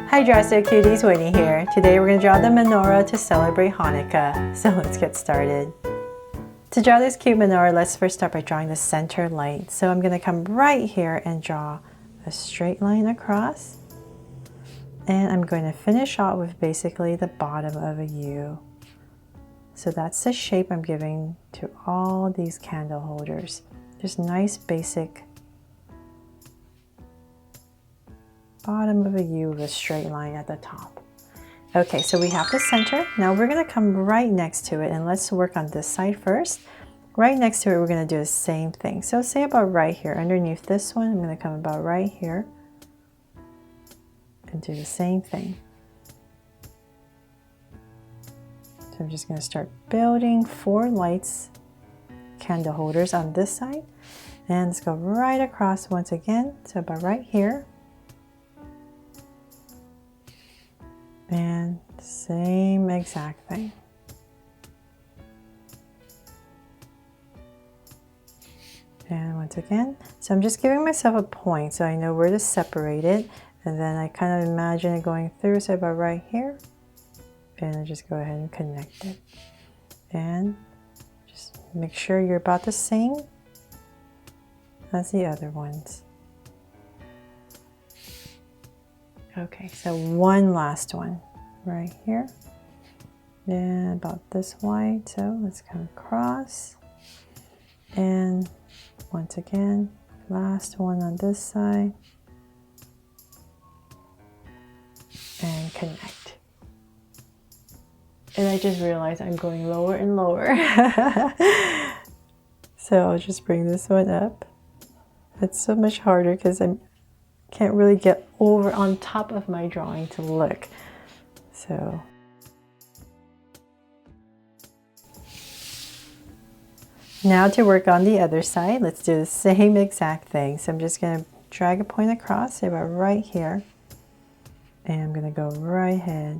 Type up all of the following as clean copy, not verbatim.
Hi Drastic Cuties, Whitney here. Today we're going to draw the menorah to celebrate Hanukkah. So let's get started. To draw this cute menorah, let's first start by drawing the center light. So I'm going to come right here and draw a straight line across. And I'm going to finish off with basically the bottom of a U. So that's the shape I'm giving to all these candle holders. Just nice basic bottom of a U with a straight line at the top. Okay, so we have the center. Now we're going to come right next to it, and let's work on this side first. Right next to it, we're going to do the same thing. So say about right here, underneath this one, I'm going to come about right here and do the same thing. So I'm just going to start building 4 lights, candle holders on this side. And let's go right across once again. So about right here. And same exact thing. And once again, so I'm just giving myself a point so I know where to separate it. And then I kind of imagine it going through, so about right here. And I just go ahead and connect it. And just make sure you're about the same as the other ones. Okay, so one last one right here. And about this wide, so let's come across. And once again, last one on this side. And connect. And I just realized I'm going lower and lower. So I'll just bring this one up. It's so much harder because I can't really get over on top of my drawing to look. So now to work on the other side, let's do the same exact thing. So I'm just going to drag a point across, say about right here. And I'm going to go right ahead.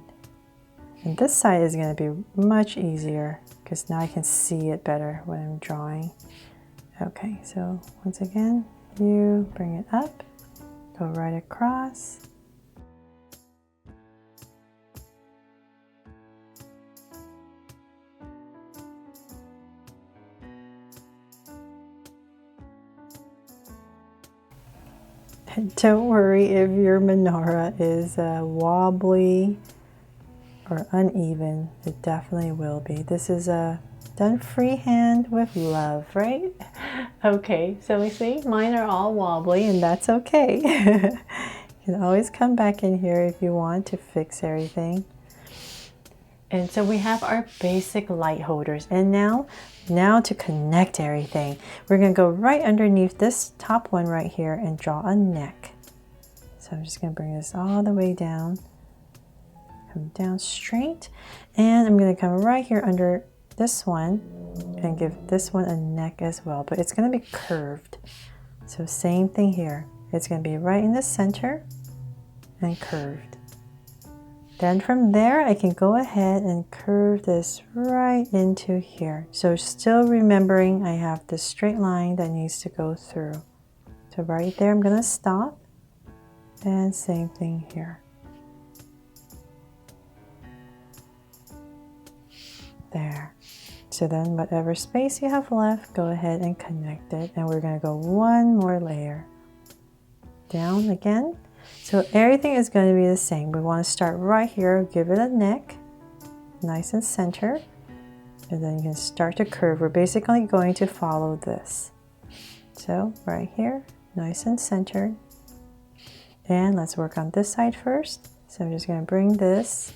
And this side is going to be much easier because now I can see it better when I'm drawing. Okay, so once again, you bring it up, go right across. Don't worry if your menorah is wobbly or uneven. It definitely will be. This is done freehand with love, right? Okay, so we see mine are all wobbly, and that's okay. You can always come back in here if you want to fix everything. And so we have our basic light holders, and now to connect everything, we're going to go right underneath this top one right here and draw a neck. So I'm just going to bring this all the way down, come down straight, and I'm going to come right here under this one and give this one a neck as well, but it's going to be curved. So same thing here, it's going to be right in the center and curved. Then from there, I can go ahead and curve this right into here. So still remembering I have this straight line that needs to go through. So right there, I'm going to stop. And same thing here. There. So then whatever space you have left, go ahead and connect it. And we're going to go one more layer. Down again. So everything is going to be the same. We want to start right here, give it a neck, nice and center, and then you can start to curve. We're basically going to follow this. So right here, nice and centered. And let's work on this side first. So I'm just going to bring this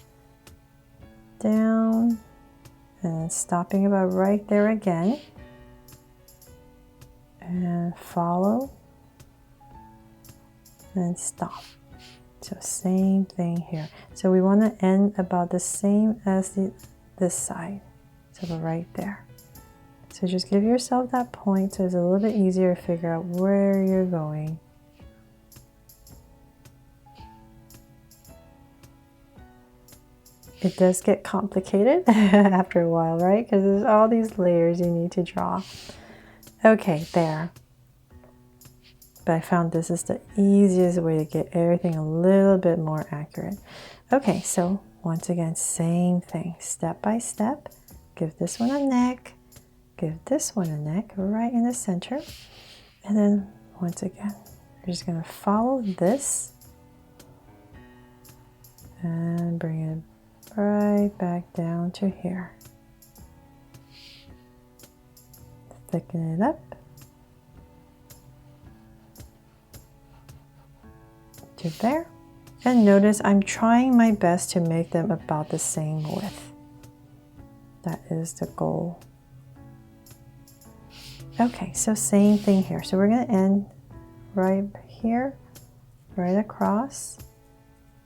down and stopping about right there again. And follow and stop. So same thing here. So we want to end about the same as this side. So right there. So just give yourself that point so it's a little bit easier to figure out where you're going. It does get complicated after a while, right? Because there's all these layers you need to draw. Okay, there. but I found this is the easiest way to get everything a little bit more accurate. Okay, so once again, same thing, step by step. Give this one a neck, give this one a neck right in the center, and then once again, you're just gonna follow this and bring it right back down to here. Thicken it up. To there. And notice I'm trying my best to make them about the same width. That is the goal. Okay, so same thing here. So we're going to end right here, right across.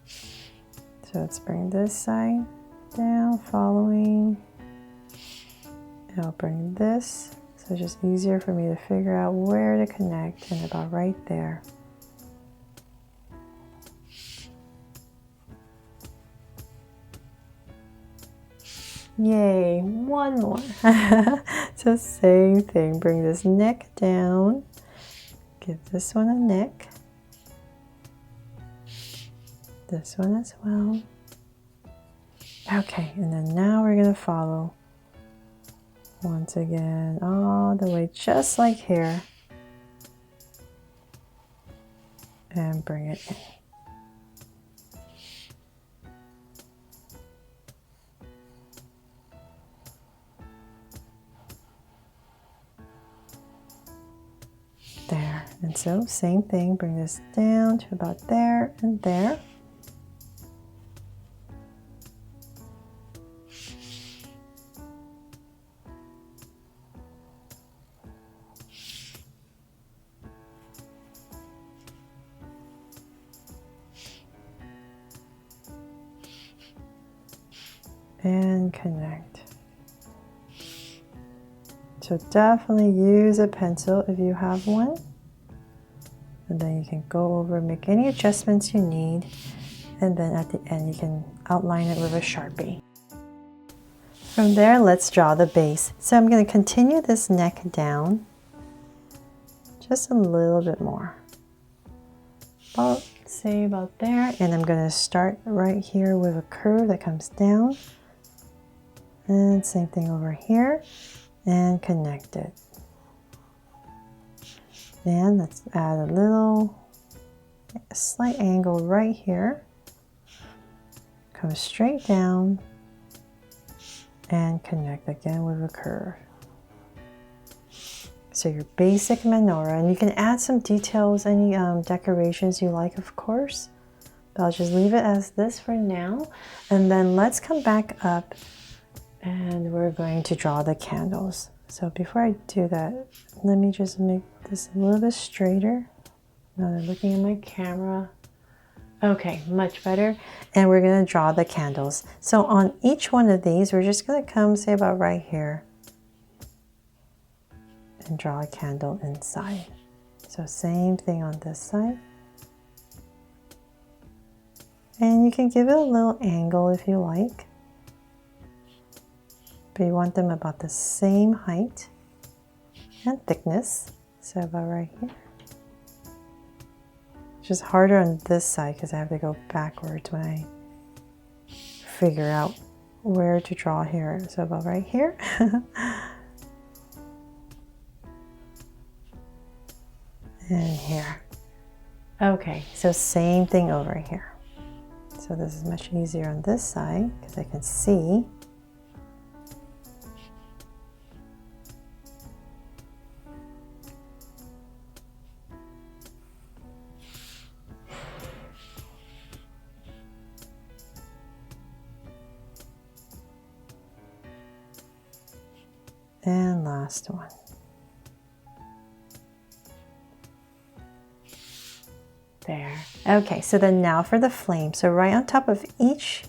So let's bring this side down, following. And I'll bring this. So it's just easier for me to figure out where to connect, and about right there. Yay, one more. So same thing, bring this neck down, give this one a neck, this one as well. Okay, and then now we're going to follow once again all the way just like here and bring it in. There, and so same thing, bring this down to about there and there. And connect. So definitely use a pencil if you have one, and then you can go over, make any adjustments you need, and then at the end you can outline it with a Sharpie. From there, let's draw the base. So I'm going to continue this neck down just a little bit more, about say about there, and I'm going to start right here with a curve that comes down, and same thing over here, and connect it. And let's add a slight angle right here, come straight down and connect again with a curve. So your basic menorah, and you can add some details, any decorations you like, of course, but I'll just leave it as this for now. And then let's come back up and we're going to draw the candles. So before I do that, let me just make this a little bit straighter. Now they're looking at my camera. Okay, much better. And we're going to draw the candles. So on each one of these, we're just going to come, say about right here, and draw a candle inside. So same thing on this side. And you can give it a little angle if you like. But you want them about the same height and thickness. So about right here. It's just harder on this side because I have to go backwards when I figure out where to draw here. So about right here. And here. Okay, so same thing over here. So this is much easier on this side because I can see. And last one. There. Okay, so then now for the flame. So right on top of each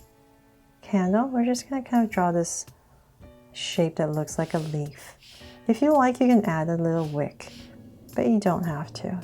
candle, we're just going to kind of draw this shape that looks like a leaf. If you like, you can add a little wick, but you don't have to.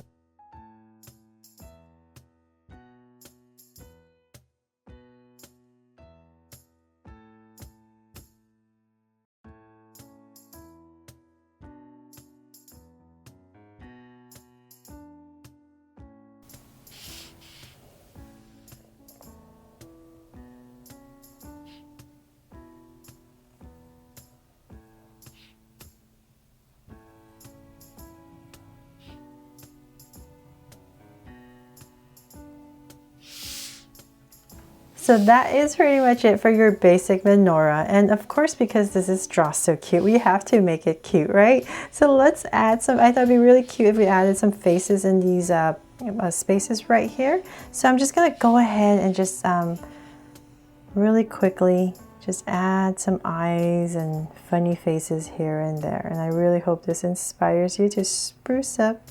So that is pretty much it for your basic menorah. And of course, because this is Draw So Cute, we have to make it cute, right? So let's add some, I thought it'd be really cute if we added some faces in these spaces right here. So I'm just gonna go ahead and just really quickly just add some eyes and funny faces here and there. And I really hope this inspires you to spruce up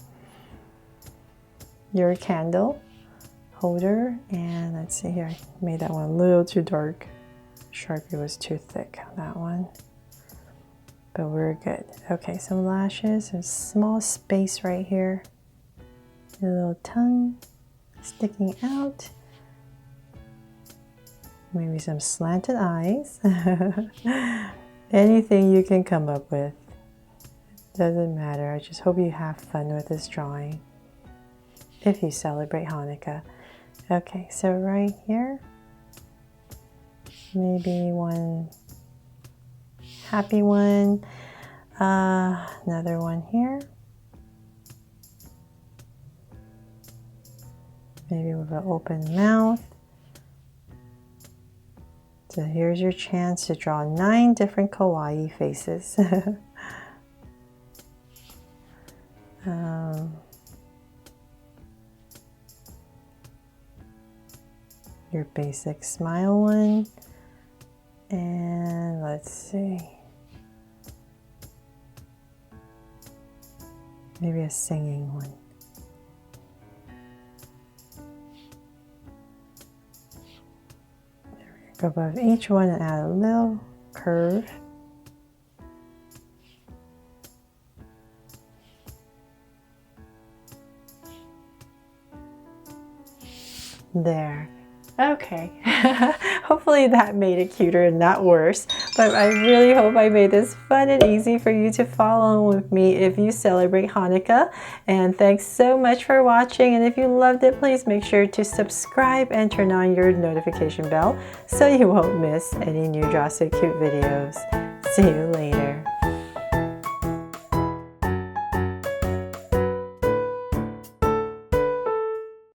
your candle holder. And let's see here, I made that one a little too dark. Sharpie was too thick on that one, but we're good. Okay, some lashes, a small space right here, a little tongue sticking out, maybe some slanted eyes. Anything you can come up with, doesn't matter. I just hope you have fun with this drawing if you celebrate Hanukkah. Okay, so right here, maybe one happy one, another one here, maybe with an open mouth. So here's your chance to draw 9 different kawaii faces. Your basic smile one, and let's see, maybe a singing one. There we go. Above each one and add a little curve. There. Okay, hopefully that made it cuter and not worse, but I really hope I made this fun and easy for you to follow with me if you celebrate Hanukkah. And thanks so much for watching, and if you loved it, please make sure to subscribe and turn on your notification bell so you won't miss any new Draw So Cute videos. See you later.